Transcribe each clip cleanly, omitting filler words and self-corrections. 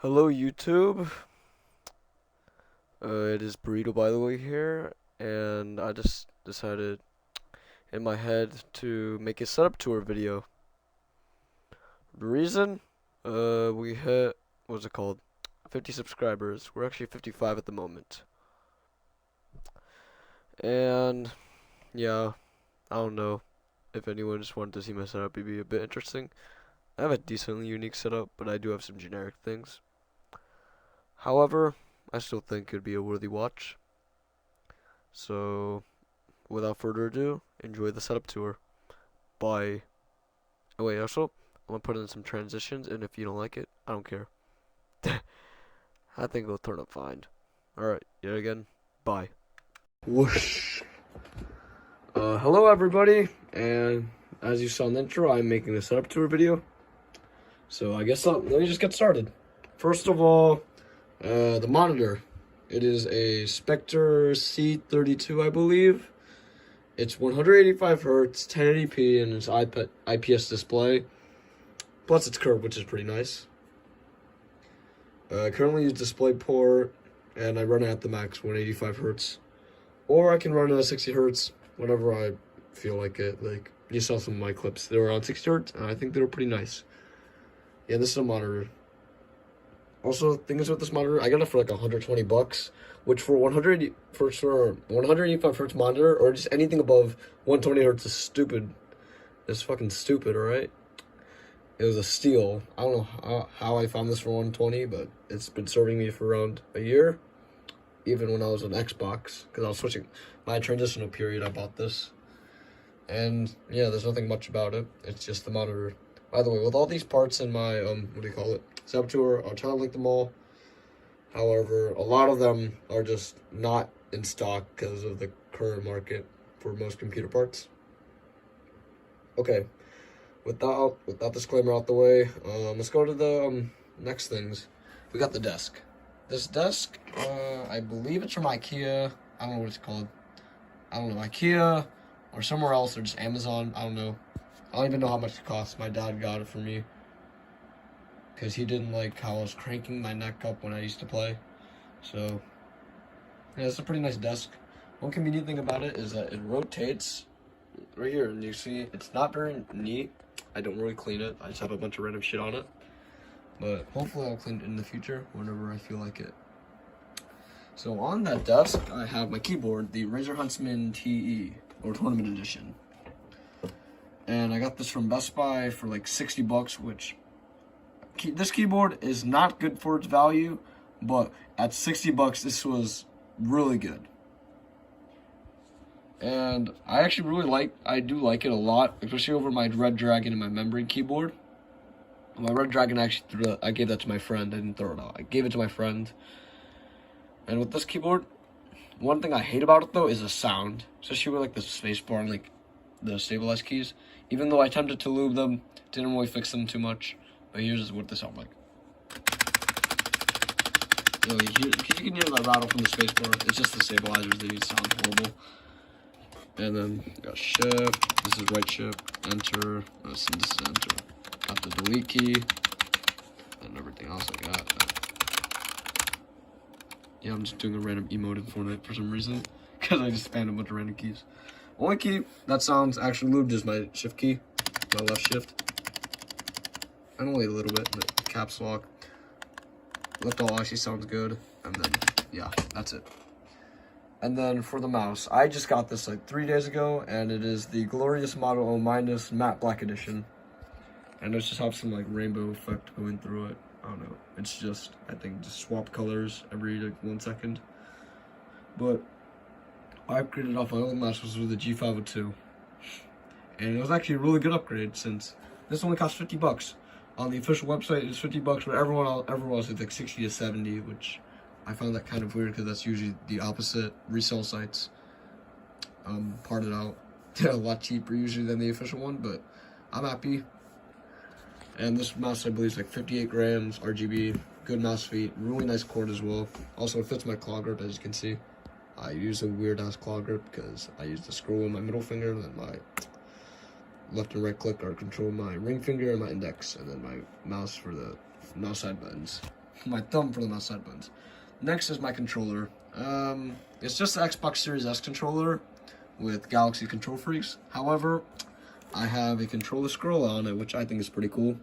Hello YouTube, it is Burrito by the way here, and I just decided in my head to make a setup tour video. The reason, we hit, what's it called, 50 subscribers. We're actually 55 at the moment. And, yeah, I don't know if anyone just wanted to see my setup, it'd be a bit interesting. I have a decently unique setup, but I do have some generic things. However, I still think it'd be a worthy watch. So, without further ado, enjoy the setup tour. Bye. Oh wait, also, I'm gonna put in some transitions, and if you don't like it, I don't care. I think it'll turn up fine. Alright, yet again, bye. Whoosh. Hello everybody, and as you saw in the intro, I'm making a setup tour video. So I guess let me just get started. First of all, the monitor. It is a Spectre C32, I believe. It's 185 hertz, 1080p, and it's IPS display. Plus it's curved, which is pretty nice. Currently use DisplayPort, and I run it at the max 185 hertz. Or I can run it at 60 hertz whenever I feel like it. Like, you saw some of my clips. They were on 60 hertz, and I think they were pretty nice. Yeah, this is a monitor. Also, thing is with this monitor, I got it for like 120 bucks, which for 185 hertz monitor or just anything above 120 hertz is stupid. It's fucking stupid, alright? It was a steal. I don't know how I found this for 120, but it's been serving me for around a year. Even when I was on Xbox, because I was switching my transitional period, I bought this. And yeah, there's nothing much about it. It's just the monitor. By the way, with all these parts in my, what do you call it? Setup tour, I'll try to link them all. However, a lot of them are just not in stock because of the current market for most computer parts. Okay, with that disclaimer out the way, let's go to the next things. We got the desk. This desk, I believe it's from IKEA. I don't know what it's called. I don't know, IKEA or somewhere else, or just Amazon. I don't know. I don't even know how much it costs. My dad got it for me because he didn't like how I was cranking my neck up when I used to play. So, yeah, it's a pretty nice desk. One convenient thing about it is that it rotates right here, and you see it's not very neat. I don't really clean it. I just have a bunch of random shit on it. But hopefully I'll clean it in the future whenever I feel like it. So on that desk, I have my keyboard, the Razer Huntsman TE, or Tournament Edition. And I got this from Best Buy for like 60 bucks, which this keyboard is not good for its value, but at 60 bucks, this was really good. And I actually I do like it a lot, especially over my Red Dragon and my membrane keyboard. My Red Dragon, I gave that to my friend. I didn't throw it out. I gave it to my friend. And with this keyboard, one thing I hate about it though is the sound, especially with like the spacebar and like the stabilized keys. Even though I attempted to lube them, didn't really fix them too much. But here's what they sound like. You can hear that rattle from the spacebar. It's just the stabilizers, they sound horrible. And then got shift. This is right shift. Enter. This is enter. Got the delete key. And everything else I got. Yeah, I'm just doing a random emote in Fortnite for some reason. Because I just spammed a bunch of random keys. Only key that sounds actually lubed is my shift key. My left shift. And only a little bit, but caps lock. Left all actually sounds good. And then, yeah, that's it. And then for the mouse, I just got this like 3 days ago, and it is the Glorious Model O- Matte Black Edition. And it just has some like rainbow effect going through it. I don't know. It's just, I think, just swap colors every like 1 second. But I upgraded off my old mouse was with the G502. And it was actually a really good upgrade since this only cost 50 bucks. On the official website, it's 50 bucks, but everyone else is like 60 to 70, which I found that kind of weird because that's usually the opposite. Resale sites parted out. They're a lot cheaper usually than the official one, but I'm happy. And this mouse, I believe, is like 58 grams, RGB, good mouse feet, really nice cord as well. Also, it fits my claw grip, as you can see. I use a weird-ass claw grip because I use the scroll in my middle finger, and then my left and right click are control my ring finger and my index, and then my mouse for the mouse side buttons. my thumb for the mouse side buttons. Next is my controller. It's just the Xbox Series S controller with Galaxy Control Freaks. However, I have a Controlla Scrolla on it, which I think is pretty cool.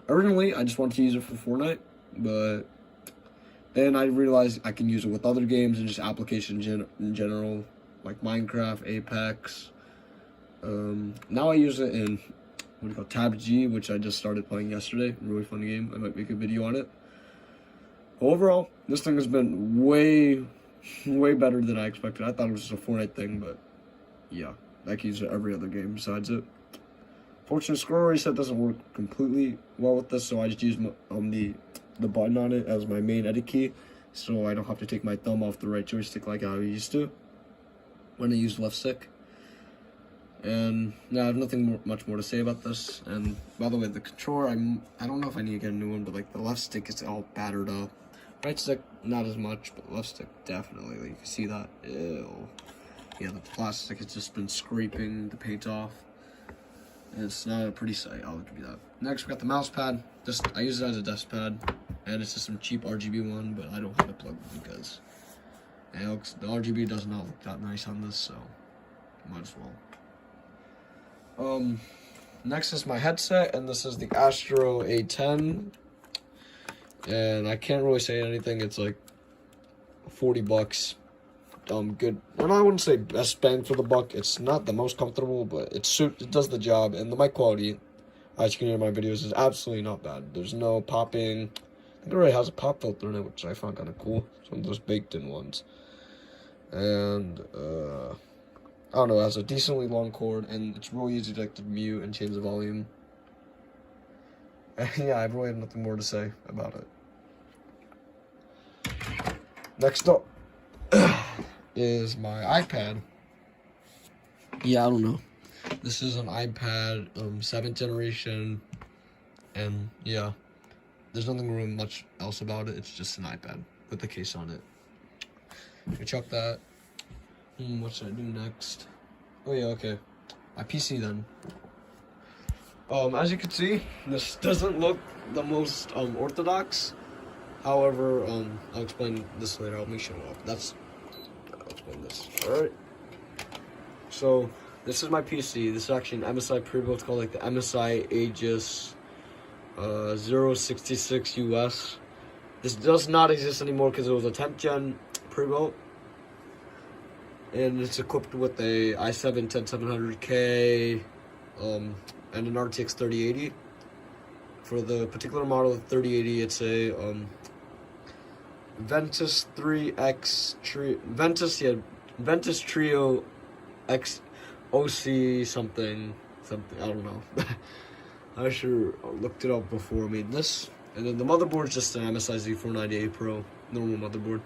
Originally, I just wanted to use it for Fortnite, but then I realized I can use it with other games and just applications in general, like Minecraft, Apex. Now I use it in, Tab G, which I just started playing yesterday. Really fun game. I might make a video on it. Overall, this thing has been way better than I expected. I thought it was just a Fortnite thing, but yeah, I can use it every other game besides it. Fortunately, scroll reset doesn't work completely well with this, so I just use the button on it as my main edit key, so I don't have to take my thumb off the right joystick like I used to when I used left stick. And yeah, I have nothing much more to say about this. And by the way, the controller, I don't know if I need to get a new one, but like the left stick is all battered up. Right stick, not as much, but left stick definitely. Like, you can see that. Ew. Yeah, the plastic has just been scraping the paint off. And it's not a pretty sight, I'll give you that. Next, we got the mouse pad. I use it as a desk pad, and it's just some cheap RGB one, but I don't have it plugged because the RGB does not look that nice on this, so might as well. Next is my headset, and this is the Astro A10, and I can't really say anything. It's like $40. Good, and I wouldn't say best bang for the buck. It's not the most comfortable, but it does the job, and the mic quality, as you can hear in my videos, is absolutely not bad. There's no popping. I think it already has a pop filter in it, which I found kind of cool. It's one of those baked-in ones. And I don't know, it has a decently long cord, and it's really easy to mute and change the volume. And yeah, I really have nothing more to say about it. Next up is my iPad. Yeah, I don't know. This is an iPad 7th generation, and yeah, there's nothing really much else about it. It's just an iPad with the case on it. We chuck that. What should I do next? Oh yeah, okay. My PC then. As you can see, this doesn't look the most orthodox. However, I'll explain this later. I'll make sure I'll explain this. Alright. So this is my PC. This is actually an MSI pre-built. It's called like the MSI Aegis 066 US. This does not exist anymore because it was a 10th gen pre-built. And it's equipped with a i7 10700K and an RTX 3080. For the particular model of 3080, it's a Ventus 3X Ventus Trio X OC something, I don't know. I should have looked it up before I made this. And then the motherboard is just an MSI Z498 Pro, normal motherboard.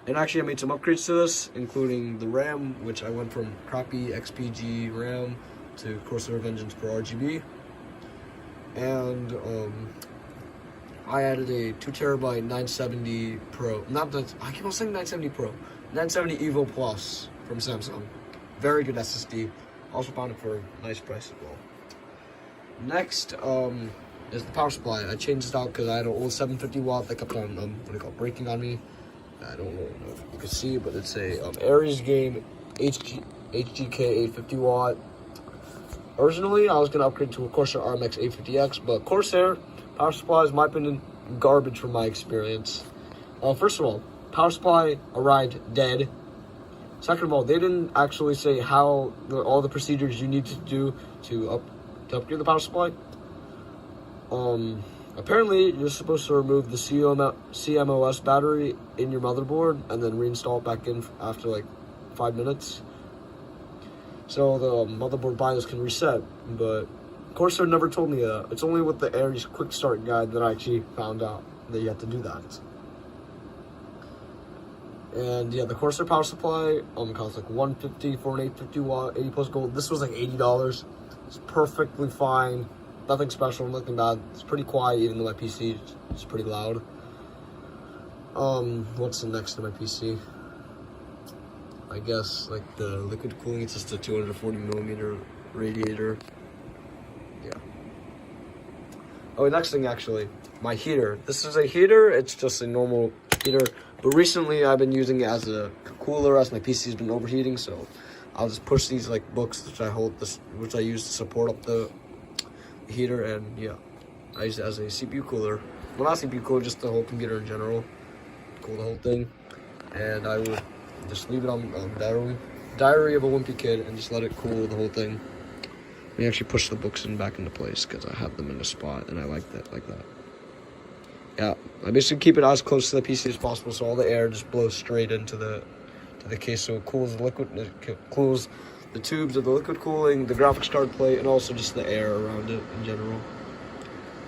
And actually I made some upgrades to this, including the RAM, which I went from crappy XPG RAM to Corsair Vengeance for RGB. And I added a 2TB 970 Pro. I keep on saying 970 Pro. 970 Evo Plus from Samsung. Very good SSD. Also found it for a nice price as well. Next is the power supply. I changed it out because I had an old 750 watt that kept on breaking on me. I don't know if you can see, but it's a Aries Game HGK 850 watt. Originally, I was going to upgrade to a Corsair RMX 850X, but Corsair power supply is, in my opinion, garbage from my experience. First of all, power supply arrived dead. Second of all, they didn't actually say how all the procedures you need to do to upgrade the power supply. Apparently, you're supposed to remove the CMOS battery in your motherboard and then reinstall it back in after like 5 minutes. So the motherboard BIOS can reset, but Corsair never told me that. It's only with the Aries quick start guide that I actually found out that you have to do that. And yeah, the Corsair power supply costs like $150 for an 850 watt, 80 plus gold. This was like $80. It's perfectly fine. Nothing special, nothing bad. It's pretty quiet, even though my PC is pretty loud. What's the next to my PC? I guess like the liquid cooling. It's just a 240mm radiator. Yeah. Oh, next thing actually, my heater. This is a heater. It's just a normal heater. But recently I've been using it as a cooler as my PC's been overheating. So I'll just push these like books which I use to support up the heater, and yeah, I use it as a CPU cooler. Well, not CPU cooler, just the whole computer in general. Cool the whole thing. And I would just leave it on Diary of a Wimpy Kid and just let it cool the whole thing. Let me actually push the books back into place because I have them in a spot and I like that Yeah, I basically keep it as close to the PC as possible so all the air just blows straight into the case, so it cools the liquid, it cools the tubes of the liquid cooling, the graphics card plate, and also just the air around it in general.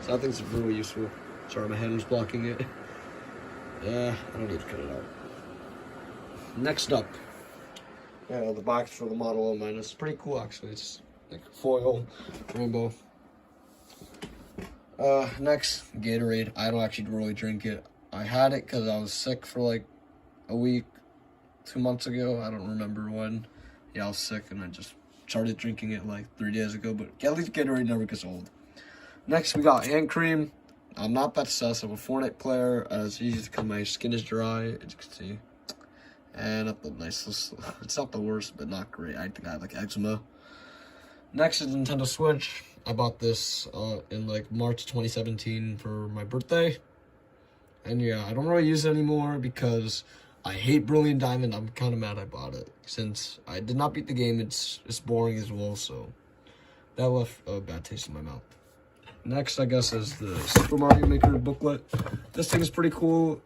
So I think it's really useful. Sorry, my hand was blocking it. I don't need to cut it out. Next up, the box for the Model O mine. It's pretty cool actually. It's like foil, rainbow. Next, Gatorade. I don't actually really drink it. I had it because I was sick for like a week, 2 months ago. I don't remember when. Yeah, I was sick and I just started drinking it like 3 days ago. But at least Gatorade never gets old. Next, we got hand cream. I'm not that obsessed. I'm a Fortnite player. It's easy because my skin is dry, as you can see. And not the nicest. It's not the worst, but not great. I think I have like eczema. Next is Nintendo Switch. I bought this in like March 2017 for my birthday. And yeah, I don't really use it anymore because I hate Brilliant Diamond. I'm kind of mad I bought it. Since I did not beat the game, it's boring as well, so that left a bad taste in my mouth. Next, I guess, is the Super Mario Maker booklet. This thing is pretty cool.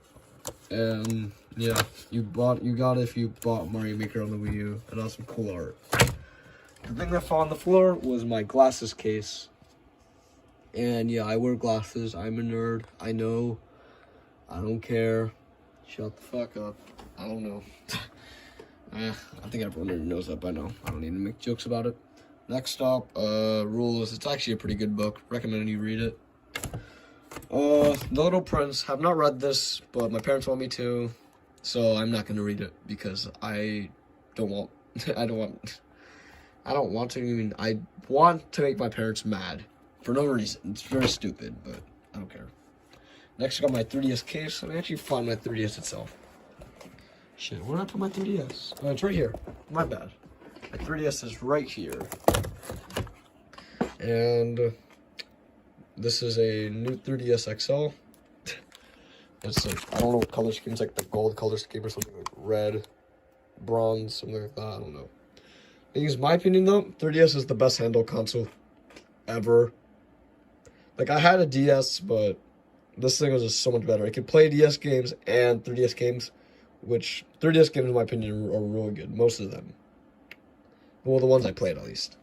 And yeah, you got it if you bought Mario Maker on the Wii U. It has some cool art. The thing that fell on the floor was my glasses case. And yeah, I wear glasses. I'm a nerd. I know. I don't care. Shut the fuck up. I don't know. I think everyone already knows that by now. I don't need to make jokes about it. Next up, Rules. It's actually a pretty good book. Recommend you read it. The Little Prince. Have not read this, but my parents want me to. So I'm not going to read it because I don't want to. I want to make my parents mad for no reason. It's very stupid, but I don't care. Next, I got my 3DS case. Let me actually find my 3DS itself. Shit, where did I put my 3DS? Oh, it's right here. My bad. My 3DS is right here. And this is a new 3DS XL. It's like, I don't know what color scheme. It's like the gold color scheme or something, like red, bronze, something like that. I don't know. I think, in my opinion, though, 3DS is the best handheld console ever. Like, I had a DS, but this thing was just so much better. It could play DS games and 3DS games, which 3DS games, in my opinion, are really good. Most of them. Well, the ones I played, at least.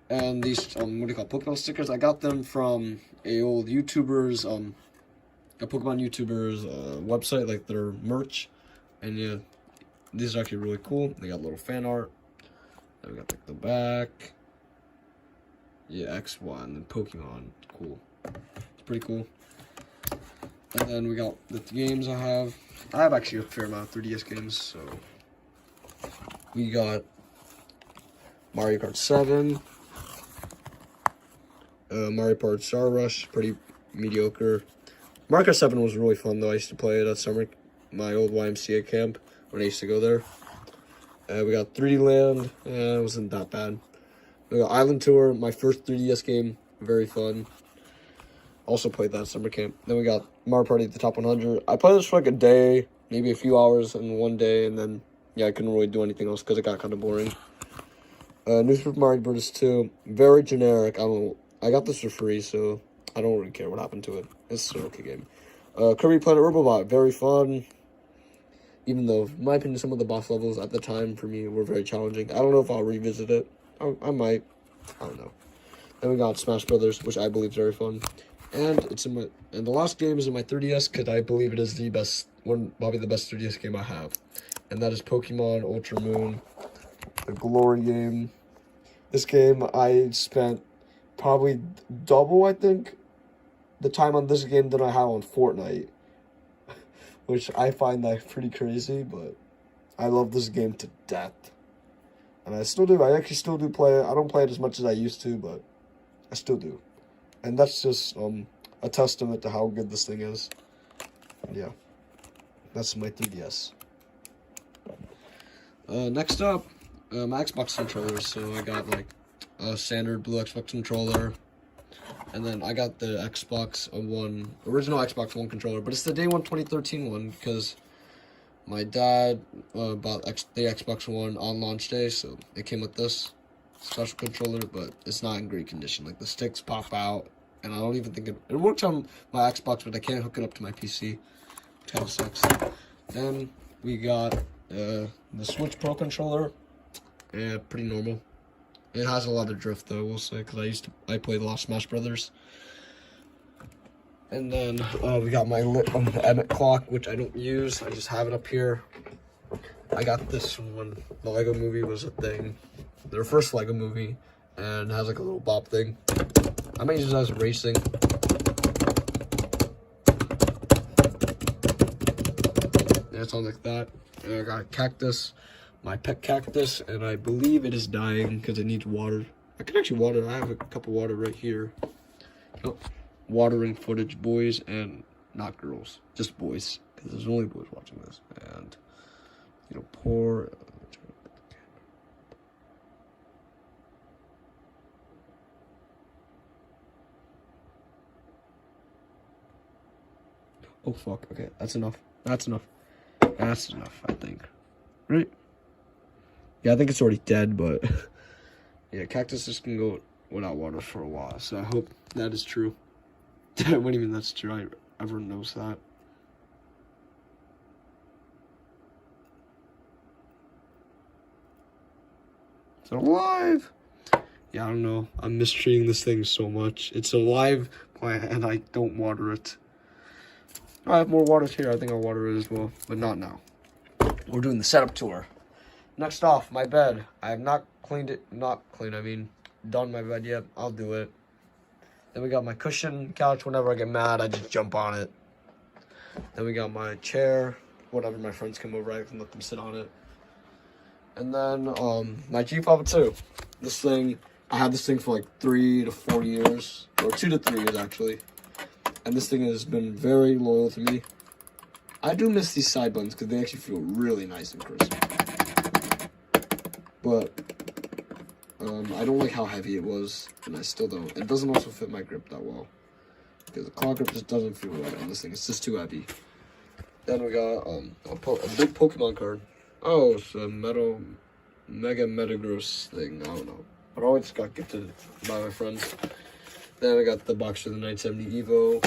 And these, what do you call Pokemon stickers? I got them from a old YouTuber's, a Pokemon YouTuber's website, like their merch. And yeah, these are actually really cool. They got little fan art. Then we got like the back. Yeah, X, Y, and then Pokemon. Cool. It's pretty cool. And then we got the games I have. I have actually a fair amount of 3DS games, so we got Mario Kart 7. Mario Kart Star Rush, pretty mediocre. Mario Kart 7 was really fun though. I used to play it at my old YMCA camp when I used to go there. We got 3D Land, it wasn't that bad. We got Island Tour, my first 3DS game, very fun. Also played that at summer camp. Then we got Mario Party at the Top 100. I played this for like a day, maybe a few hours in one day, and then yeah, I couldn't really do anything else because it got kind of boring. New Super Mario Bros. 2, very generic. I don't know. I got this for free, so I don't really care what happened to it. It's an okay game. Kirby Planet Robobot, very fun. Even though, in my opinion, some of the boss levels at the time for me were very challenging. I don't know if I'll revisit it. I might. I don't know. Then we got Smash Brothers, which I believe is very fun. And it's in the last game is in my 3DS because I believe it is the best probably the best 3DS game I have. And that is Pokemon Ultra Moon, the glory game. This game I spent probably double, I think, the time on this game than I have on Fortnite. Which I find that pretty crazy, but I love this game to death. And I still do. I actually still do play it. I don't play it as much as I used to, but I still do. And that's just a testament to how good this thing is. Yeah, that's my 3DS. Next up, my Xbox controllers. So I got like a standard blue Xbox controller, and then I got the Xbox One, original Xbox One controller, but it's the day one 2013 one because my dad bought the Xbox One on launch day, so it came with this special controller, but it's not in great condition. Like the sticks pop out, and I don't even think it works on my Xbox, but I can't hook it up to my PC. Kind of sucks. Then we got the Switch Pro controller. Yeah, pretty normal. It has a lot of drift though, we'll say, because I played a lot of Smash Brothers. And then we got my Emmett clock, which I don't use. I just have it up here. I got this when the Lego movie was a thing. Their first Lego movie, and it has like a little bop thing. I might use it as racing. Yeah, it sounds like that. And I got a cactus, my pet cactus, and I believe it is dying because it needs water. I can actually water it. I have a cup of water right here. Oh, watering footage, boys, and not girls, just boys, because there's only boys watching this. And you know, pour. Oh fuck. Okay, that's enough. That's enough. That's enough, I think. Right? Yeah, I think it's already dead, but yeah, cactuses can go without water for a while, so I hope that is true. What do you mean that's true? Everyone knows that. Is it alive? Yeah, I don't know. I'm mistreating this thing so much. It's a live plant, and I don't water it. I have more water here. I think I'll water it as well, but not now. We're doing the setup tour. Next off, my bed. I have not cleaned it. Not cleaned, I mean, done my bed yet. I'll do it. Then we got my cushion couch. Whenever I get mad, I just jump on it. Then we got my chair. Whenever my friends come over, I can let them sit on it. And then my G502. This thing, I had this thing for like 3 to 4 years, or 2 to 3 years actually. And this thing has been very loyal to me. I do miss these side buttons because they actually feel really nice and crisp. But I don't like how heavy it was, and I still don't. It doesn't also fit my grip that well because the claw grip just doesn't feel right on this thing. It's just too heavy. Then we got a big Pokemon card. Oh, it's a Mega Metagross thing. I don't know. But I always got gifted by my friends. Then I got the box of the 970 Evo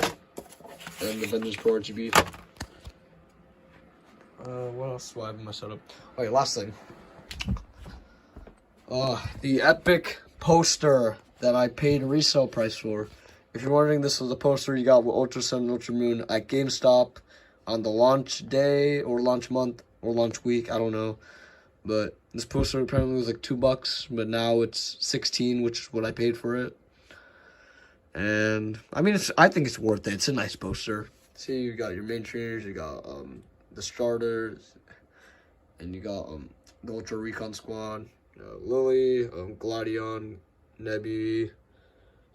and the Vengeance Pro RGB. What else do I have in my setup? Oh yeah, last thing. The epic poster that I paid resale price for. If you're wondering, this was the poster you got with Ultra Sun and Ultra Moon at GameStop on the launch day or launch month or launch week. I don't know. But this poster apparently was like $2, but now it's 16, which is what I paid for it. And I mean, I think it's worth it. It's a nice poster. See, you got your main trainers, you got the starters, and you got the Ultra Recon Squad, Lily, Gladion, Nebby, you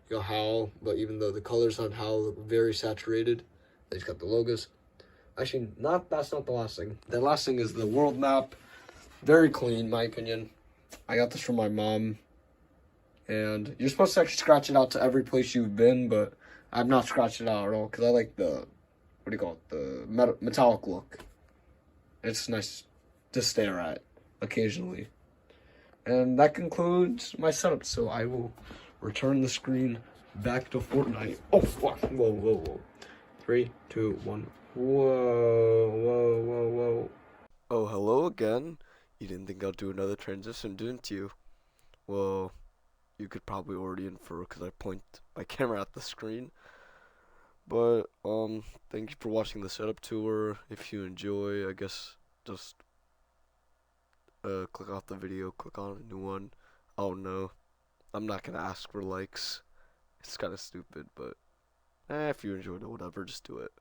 got Howl. But even though the colors on Howl look very saturated, they just got the logos. Actually, that's not the last thing. The last thing is the world map. Very clean, in my opinion. I got this from my mom. And you're supposed to actually scratch it out to every place you've been, but I've not scratched it out at all because I like the, what do you call it, the metallic look. It's nice to stare at occasionally. And that concludes my setup, so I will return the screen back to Fortnite. Oh, fuck. Whoa, whoa, whoa. 3, 2, 1. Whoa, whoa, whoa, whoa. Oh, hello again. You didn't think I'd do another transition, didn't you? Well, you could probably already infer because I point my camera at the screen. But thank you for watching the setup tour. If you enjoy, I guess just click off the video, click on a new one. I don't know. I'm not gonna ask for likes. It's kind of stupid, but if you enjoyed it, whatever, just do it.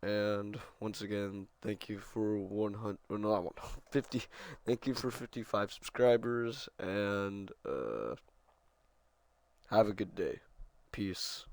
And once again, thank you for 100, or not 150. Thank you for 55 subscribers, and have a good day. Peace.